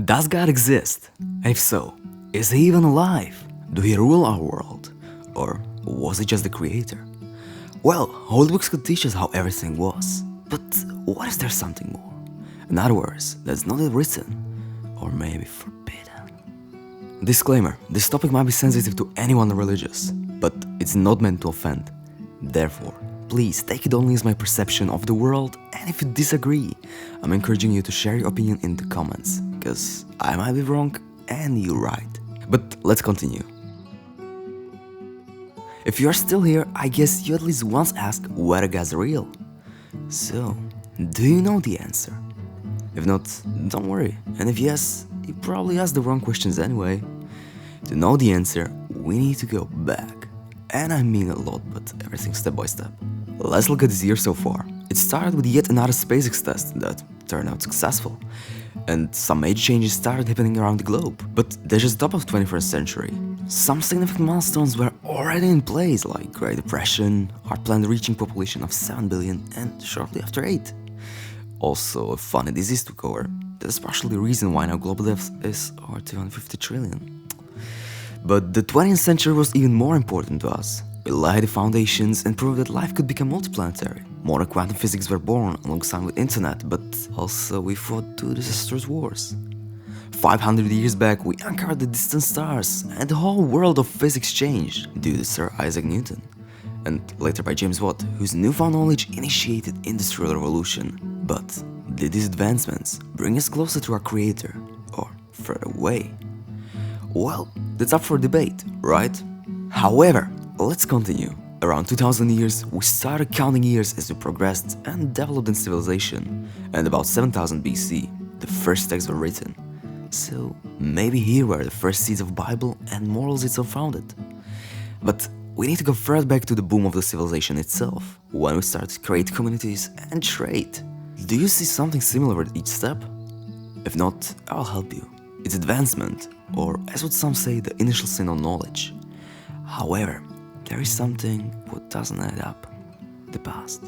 Does God exist? And if so, is he even alive? Do he rule our world? Or was he just the creator? Well, holy books could teach us how everything was. But what if there's something more? In other words, that's not written, or maybe forbidden. Disclaimer, this topic might be sensitive to anyone religious, but it's not meant to offend. Therefore, please take it only as my perception of the world, and if you disagree, I'm encouraging you to share your opinion in the comments, because I might be wrong and you're right. But let's continue. If you're still here, I guess you at least once asked whether God's real. So, do you know the answer? If not, don't worry, and if yes, you probably asked the wrong questions anyway. To know the answer, we need to go back. And I mean a lot, but everything step by step. Let's look at this year so far. It started with yet another SpaceX test that turned out successful. And some major changes started happening around the globe. But that's just the top of 21st century. Some significant milestones were already in place, like Great Depression, our planet reaching population of 7 billion and shortly after 8. Also a funny disease took over. That is partially the reason why now global death is over 250 trillion. But the 20th century was even more important to us. We laid the foundations and proved that life could become multiplanetary. Modern quantum physics were born alongside with internet, but also we fought two disastrous wars. 500 years back, we uncovered the distant stars, and the whole world of physics changed due to Sir Isaac Newton. And later by James Watt, whose newfound knowledge initiated Industrial Revolution. But did these advancements bring us closer to our creator, or further away? Well, that's up for debate, right? However, let's continue. Around 2000 years, we started counting years as we progressed and developed in civilization, and about 7000 BC, the first texts were written. So maybe here were the first seeds of Bible and morals itself founded. But we need to go further back to the boom of the civilization itself, when we started to create communities and trade. Do you see something similar with each step? If not, I'll help you. It's advancement, or as would some say, the initial sin of knowledge. However, there is something what doesn't add up: the past.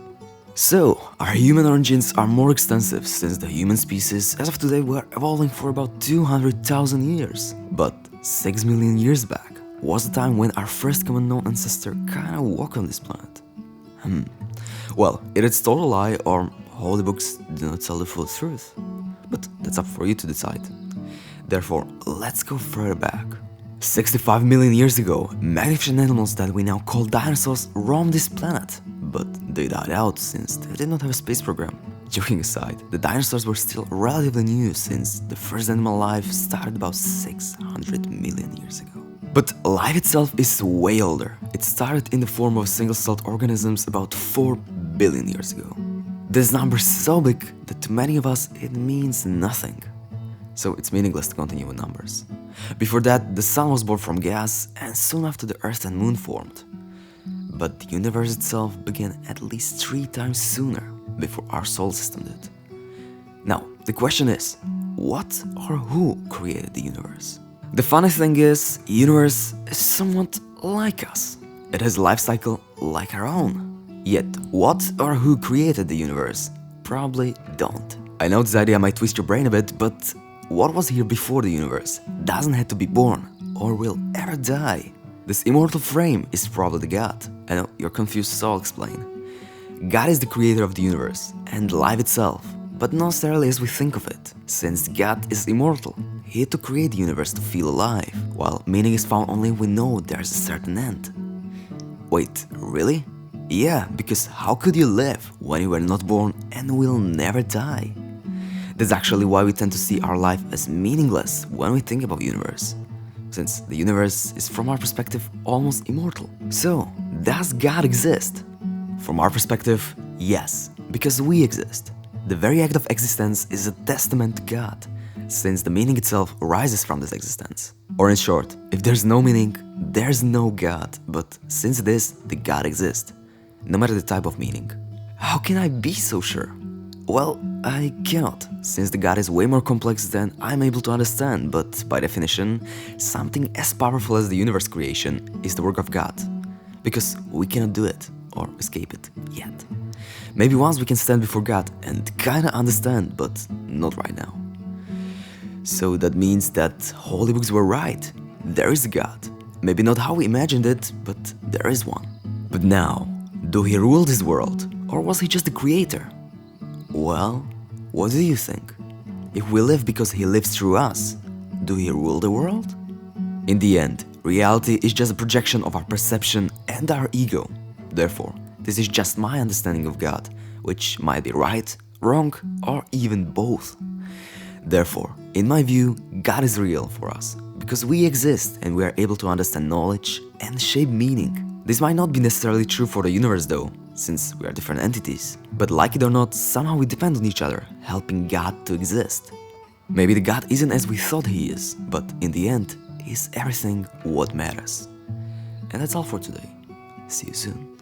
So, our human origins are more extensive, since the human species as of today were evolving for about 200,000 years. But 6 million years back was the time when our first common known ancestor kinda walked on this planet. Well, either it's total lie or holy books do not tell the full truth. But that's up for you to decide. Therefore, let's go further back. 65 million years ago, magnificent animals that we now call dinosaurs roamed this planet. But they died out since they did not have a space program. Joking aside, the dinosaurs were still relatively new since the first animal life started about 600 million years ago. But life itself is way older. It started in the form of single-celled organisms about 4 billion years ago. This number is so big that to many of us it means nothing. So it's meaningless to continue with numbers. Before that, the sun was born from gas, and soon after the earth and moon formed. But the universe itself began at least 3 times sooner, before our solar system did. Now, the question is, what or who created the universe? The funny thing is, the universe is somewhat like us. It has a life cycle like our own. Yet, what or who created the universe? Probably don't. I know this idea might twist your brain a bit, but what was here before the universe doesn't have to be born or will ever die. This immortal frame is probably the God. I know you're confused, so I'll explain. God is the creator of the universe and life itself, but not necessarily as we think of it. Since God is immortal, he had to create the universe to feel alive, while meaning is found only when we know there's a certain end. Wait, really? Yeah, because how could you live when you were not born and will never die? That's actually why we tend to see our life as meaningless when we think about the universe, since the universe is from our perspective almost immortal. So, does God exist? From our perspective, yes, because we exist. The very act of existence is a testament to God, since the meaning itself arises from this existence. Or in short, if there's no meaning, there's no God, but since it is, the God exists, no matter the type of meaning. How can I be so sure? Well, I cannot, since the God is way more complex than I'm able to understand, but by definition, something as powerful as the universe creation is the work of God, because we cannot do it or escape it yet. Maybe once we can stand before God and kinda understand, but not right now. So that means that holy books were right. There is a God. Maybe not how we imagined it, but there is one. But now, do he rule this world, or was he just the creator? Well, what do you think? If we live because he lives through us, do he rule the world? In the end, reality is just a projection of our perception and our ego. Therefore, this is just my understanding of God, which might be right, wrong, or even both. Therefore, in my view, God is real for us, because we exist and we are able to understand knowledge and shape meaning. This might not be necessarily true for the universe though, since we are different entities. But like it or not, somehow we depend on each other, helping God to exist. Maybe the God isn't as we thought he is, but in the end, he is everything what matters. And that's all for today. See you soon.